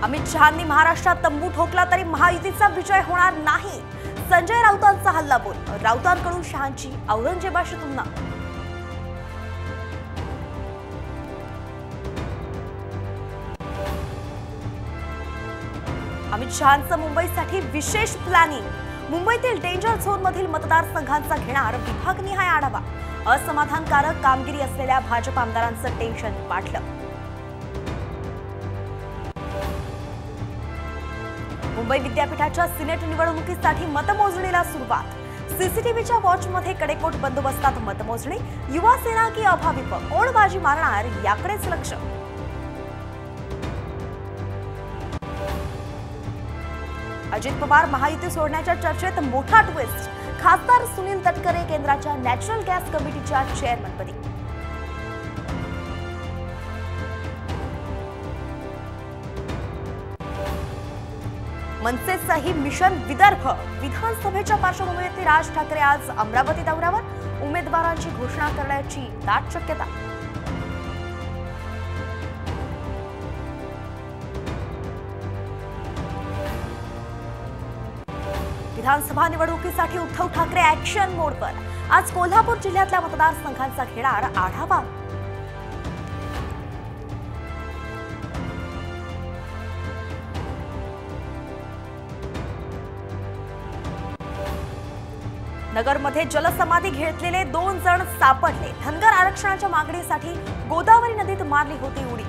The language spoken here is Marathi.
अमित शहांनी महाराष्ट्रात तंबू ठोकला तरी महायुतीचा विजय होणार नाही. संजय राऊतांचा हल्लाबोल. राऊतांकडून शहांची औरंगजेबाशी तुलना. अमित शहांचं मुंबईसाठी विशेष प्लॅनिंग. मुंबईतील डेंजर झोन मधील मतदारसंघांचा घेणार विभागनिहाय आढावा. असमाधानकारक कामगिरी असलेल्या भाजप आमदारांचं टेन्शन वाढलं. मुंबई विद्यापीठाच्या सिनेट निवडणुकीसाठी मतमोजणीला सुरुवात. सीसीटीव्हीच्या वॉचमध्ये कडेकोट बंदोबस्तात मतमोजणी. युवा सेना की अभाविप कोण बाजी मारणार याकडेच लक्ष. अजित पवार महायुती सोडण्याच्या चर्चेत मोठा ट्विस्ट. खासदार सुनील तटकरे केंद्राच्या नॅचरल गॅस कमिटीच्या चेअरमनपदी. मनसेचंही मिशन विदर्भ. विधानसभेच्या पार्श्वभूमीवर राज ठाकरे आज अमरावती दौऱ्यावर. उमेदवारांची घोषणा करण्याची दाट शक्यता. विधानसभा निवडणुकीसाठी उद्धव ठाकरे ऍक्शन मोडवर. आज कोल्हापूर जिल्ह्यातल्या मतदारसंघांचा घेणार आढावा. नगरमध्ये जलसमाधी घेतलेले 2 जण सापडले. धनगर आरक्षणाच्या मागणीसाठी गोदावरी नदीत मारली होती उडी.